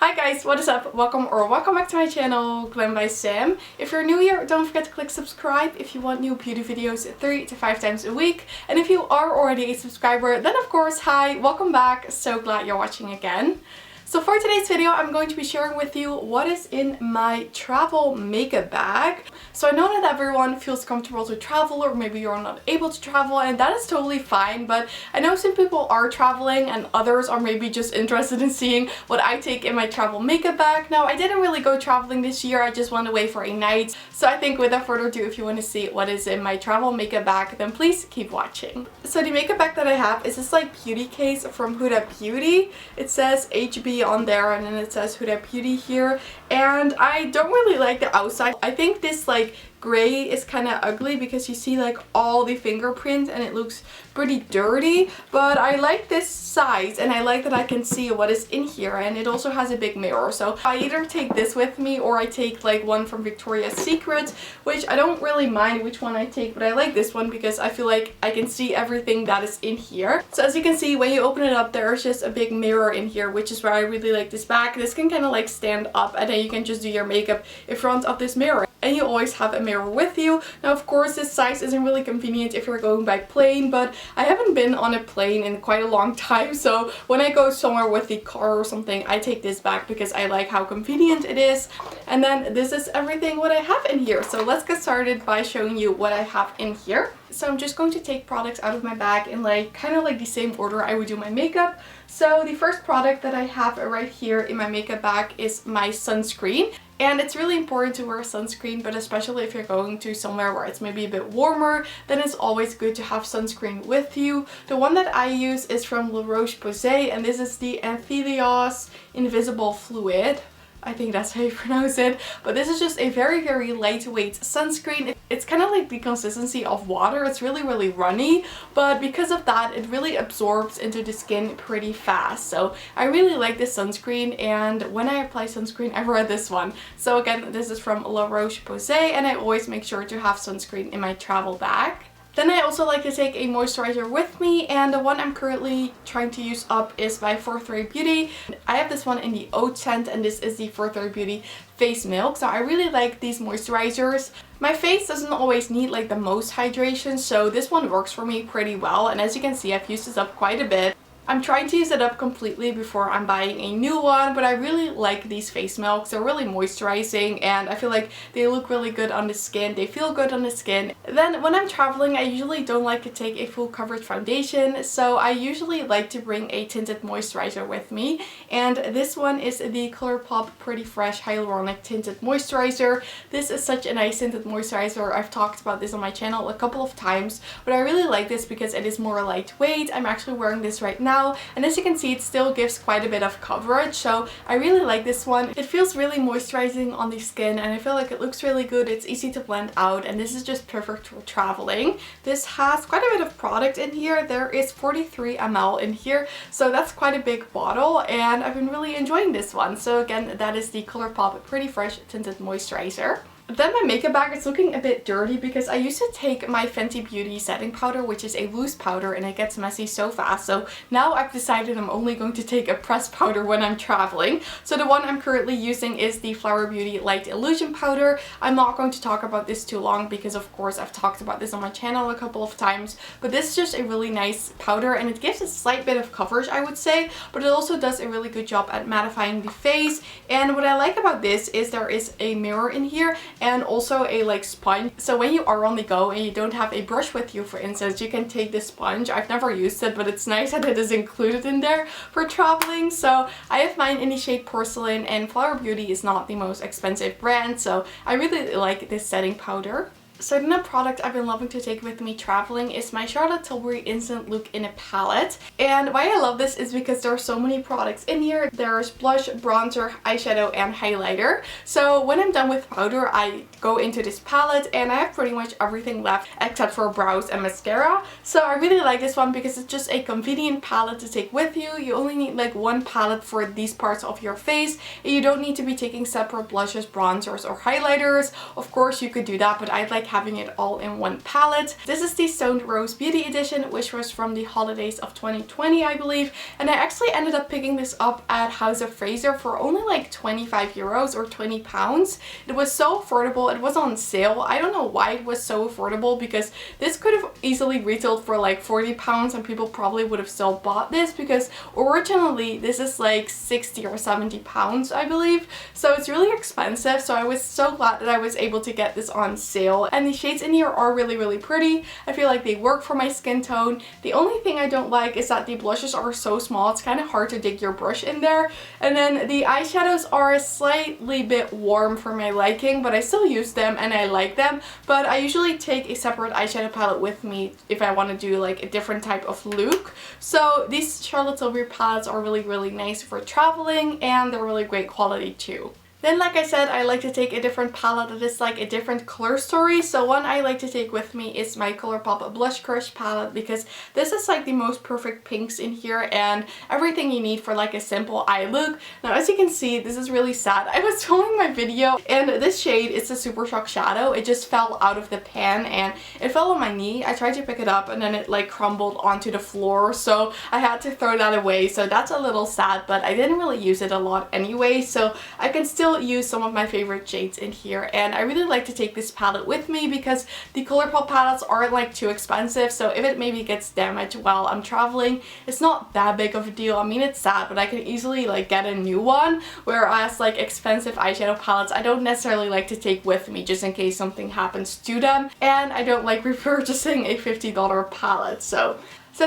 Hi guys, what is up? Welcome back to my channel, Glam by Sam. If you're new here, don't forget to click subscribe if you want new beauty videos 3 to 5 times a week. And if you are already a subscriber, then of course, hi, welcome back. So glad you're watching again. So for today's video, I'm going to be sharing with you what is in my travel makeup bag. So I know that everyone feels comfortable to travel, or maybe you're not able to travel, and that is totally fine. But I know some people are traveling and others are maybe just interested in seeing what I take in my travel makeup bag. Now, I didn't really go traveling this year. I just went away for a night. So I think without further ado, if you want to see what is in my travel makeup bag, then please keep watching. So the makeup bag that I have is this like beauty case from Huda Beauty. It says HB on there and then it says Huda Beauty here, and I don't really like the outside. I think this like gray is kind of ugly because you see like all the fingerprints and it looks pretty dirty, but I like this size and I like that I can see what is in here, and it also has a big mirror. So I either take this with me or I take like one from Victoria's Secret, which I don't really mind which one I take, but I like this one because I feel like I can see everything that is in here. So as you can see, when you open it up, there's just a big mirror in here, which is where I really like this bag. This can kind of like stand up and then you can just do your makeup in front of this mirror. And you always have a mirror with you. Now, of course, this size isn't really convenient if you're going by plane, but I haven't been on a plane in quite a long time. So when I go somewhere with the car or something, I take this bag because I like how convenient it is. And then this is everything what I have in here. So let's get started by showing you what I have in here. So I'm just going to take products out of my bag in like kind of like the same order I would do my makeup. So the first product that I have right here in my makeup bag is my sunscreen. And it's really important to wear sunscreen, but especially if you're going to somewhere where it's maybe a bit warmer, then it's always good to have sunscreen with you. The one that I use is from Roche Posay, and this is the Anthelios Invisible Fluid. I think that's how you pronounce it. But this is just a very, very lightweight sunscreen. It's kind of like the consistency of water. It's really, really runny. But because of that, it really absorbs into the skin pretty fast. So I really like this sunscreen. And when I apply sunscreen, I wear this one. So again, this is from La Roche-Posay. And I always make sure to have sunscreen in my travel bag. Then I also like to take a moisturizer with me, and the one I'm currently trying to use up is by Forthright Beauty. I have this one in the oat scent, and this is the Forthright Beauty Face Milk. So I really like these moisturizers. My face doesn't always need like the most hydration, so this one works for me pretty well, and as you can see, I've used this up quite a bit. I'm trying to use it up completely before I'm buying a new one, but I really like these face milks. They're really moisturizing and I feel like they look really good on the skin. They feel good on the skin. Then when I'm traveling, I usually don't like to take a full coverage foundation, so I usually like to bring a tinted moisturizer with me. And this one is the Colourpop Pretty Fresh Hyaluronic Tinted Moisturizer. This is such a nice tinted moisturizer. I've talked about this on my channel a couple of times, but I really like this because it is more lightweight. I'm actually wearing this right now. And as you can see, it still gives quite a bit of coverage, so I really like this one. It feels really moisturizing on the skin and I feel like it looks really good. It's easy to blend out and this is just perfect for traveling. This has quite a bit of product in here. There is 43 ml in here, so that's quite a big bottle, and I've been really enjoying this one. So again, that is the Colourpop Pretty Fresh Tinted Moisturizer. Then my makeup bag is looking a bit dirty because I used to take my Fenty Beauty setting powder, which is a loose powder, and it gets messy so fast. So now I've decided I'm only going to take a pressed powder when I'm traveling. So the one I'm currently using is the Flower Beauty Light Illusion Powder. I'm not going to talk about this too long because of course I've talked about this on my channel a couple of times, but this is just a really nice powder and it gives a slight bit of coverage, I would say, but it also does a really good job at mattifying the face. And what I like about this is there is a mirror in here and also a like sponge. So when you are on the go and you don't have a brush with you, for instance, you can take this sponge. I've never used it, but it's nice that it is included in there for traveling. So I have mine in the shade Porcelain, and Flower Beauty is not the most expensive brand, so I really like this setting powder. So then a product I've been loving to take with me traveling is my Charlotte Tilbury Instant Look in a palette. And why I love this is because there are so many products in here. There's blush, bronzer, eyeshadow, and highlighter. So when I'm done with powder, I go into this palette and I have pretty much everything left except for brows and mascara. So I really like this one because it's just a convenient palette to take with you. You only need like one palette for these parts of your face, and you don't need to be taking separate blushes, bronzers, or highlighters. Of course you could do that, but I like having it all in one palette. This is the Stoned Rose Beauty Edition, which was from the holidays of 2020, I believe. And I actually ended up picking this up at House of Fraser for only like 25 euros or 20 pounds. It was so affordable. It was on sale. I don't know why it was so affordable, because this could have easily retailed for like 40 pounds and people probably would have still bought this, because originally this is like 60 or 70 pounds, I believe. So it's really expensive. So I was so glad that I was able to get this on sale. And the shades in here are really pretty. I feel like they work for my skin tone. The only thing I don't like is that the blushes are so small. It's kind of hard to dig your brush in there. And then the eyeshadows are slightly bit warm for my liking, but I still use them and I like them. But I usually take a separate eyeshadow palette with me if I want to do like a different type of look. So these Charlotte Tilbury palettes are really nice for traveling, and they're really great quality too. Then, like I said, I like to take a different palette that is like a different color story. So one I like to take with me is my Colourpop Blush Crush palette, because this is like the most perfect pinks in here and everything you need for like a simple eye look. Now, as you can see, this is really sad. I was filming my video and this shade is a Super Shock Shadow. It just fell out of the pan and it fell on my knee. I tried to pick it up and then it like crumbled onto the floor. So I had to throw that away. So that's a little sad, but I didn't really use it a lot anyway. So I can still use some of my favorite shades in here, and I really like to take this palette with me because the Colourpop palettes aren't like too expensive. So if it maybe gets damaged while I'm traveling, it's not that big of a deal. I mean, it's sad, but I can easily like get a new one, whereas like expensive eyeshadow palettes I don't necessarily like to take with me just in case something happens to them, and I don't like repurchasing a $50 palette. So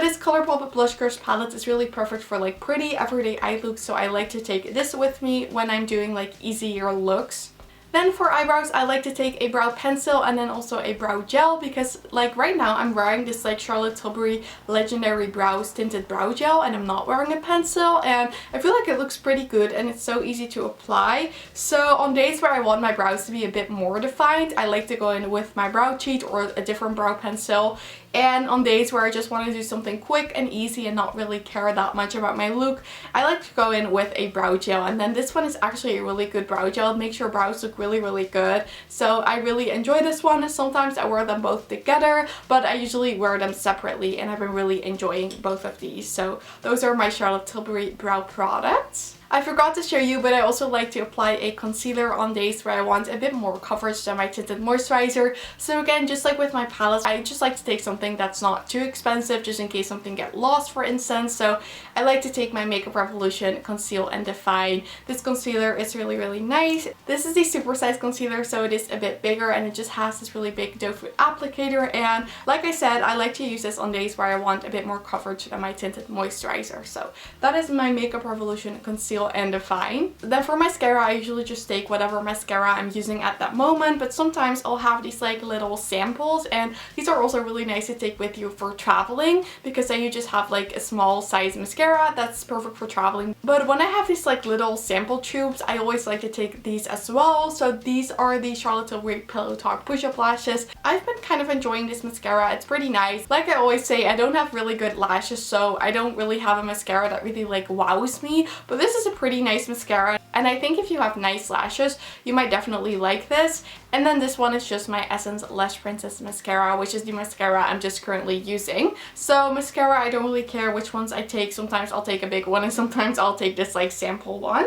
this Colourpop Blush Crush palette is really perfect for like pretty everyday eye looks, so I like to take this with me when I'm doing like easier looks. Then for eyebrows, I like to take a brow pencil and then also a brow gel, because like right now I'm wearing this like Charlotte Tilbury Legendary Brows Tinted Brow Gel and I'm not wearing a pencil, and I feel like it looks pretty good and it's so easy to apply. So on days where I want my brows to be a bit more defined, I like to go in with my brow cheat or a different brow pencil. And on days where I just want to do something quick and easy and not really care that much about my look, I like to go in with a brow gel. And then this one is actually a really good brow gel. It makes your brows look really good. So I really enjoy this one. Sometimes I wear them both together, but I usually wear them separately, and I've been really enjoying both of these. So those are my Charlotte Tilbury brow products. I forgot to show you, but I also like to apply a concealer on days where I want a bit more coverage than my tinted moisturizer. So again, just like with my palettes, I just like to take something that's not too expensive just in case something gets lost, for instance. So I like to take my Makeup Revolution Conceal and Define. This concealer is really nice. This is the Supersize concealer, so it is a bit bigger and it just has this really big doe foot applicator. And like I said, I like to use this on days where I want a bit more coverage than my tinted moisturizer. So that is my Makeup Revolution Conceal and Define. Then for mascara, I usually just take whatever mascara I'm using at that moment, but sometimes I'll have these like little samples, and these are also really nice to take with you for traveling, because then you just have like a small size mascara that's perfect for traveling. But when I have these like little sample tubes, I always like to take these as well. So these are the Charlotte Tilbury Pillow Talk Push-Up Lashes. I've been kind of enjoying this mascara. It's pretty nice. Like I always say, I don't have really good lashes, so I don't really have a mascara that really like wows me, but this is a pretty nice mascara, and I think if you have nice lashes, you might definitely like this. And then this one is just my Essence Lash Princess mascara, which is the mascara I'm just currently using. So mascara, I don't really care which ones I take. Sometimes I'll take a big one and sometimes I'll take this like sample one.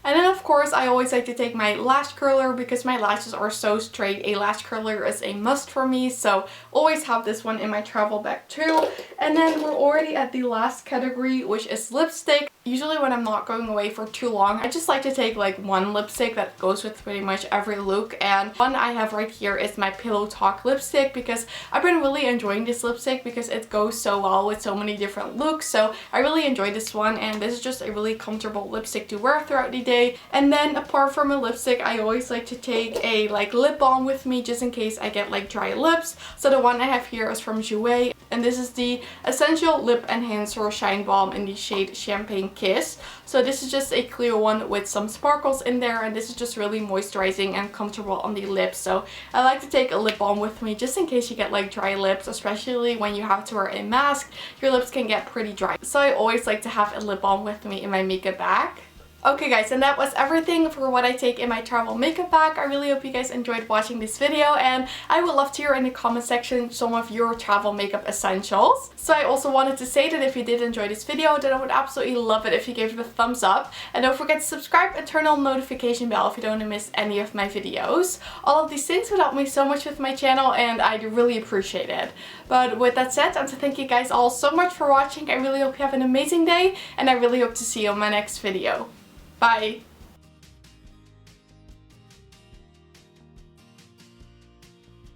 And then of course I always like to take my lash curler, because my lashes are so straight. A lash curler is a must for me, so always have this one in my travel bag too. And then we're already at the last category, which is lipstick. Usually when I'm not going away for too long, I just like to take like one lipstick that goes with pretty much every look. And one I have right here is my Pillow Talk lipstick, because I've been really enjoying this lipstick because it goes so well with so many different looks. So I really enjoy this one, and this is just a really comfortable lipstick to wear throughout the day. And then apart from a lipstick, I always like to take a like lip balm with me just in case I get like dry lips. So the one I have here is from Jouer, and this is the Essential Lip Enhancer Shine Balm in the shade Champagne Kiss. So this is just a clear one with some sparkles in there, and this is just really moisturizing and comfortable on the lips. So I like to take a lip balm with me just in case you get like dry lips, especially when you have to wear a mask. Your lips can get pretty dry. So I always like to have a lip balm with me in my makeup bag. Okay guys, and that was everything for what I take in my travel makeup bag. I really hope you guys enjoyed watching this video, and I would love to hear in the comment section some of your travel makeup essentials. So I also wanted to say that if you did enjoy this video, then I would absolutely love it if you gave it a thumbs up. And don't forget to subscribe and turn on the notification bell if you don't want to miss any of my videos. All of these things would help me so much with my channel, and I'd really appreciate it. But with that said, I want to thank you guys all so much for watching. I really hope you have an amazing day, and I really hope to see you in my next video. Bye!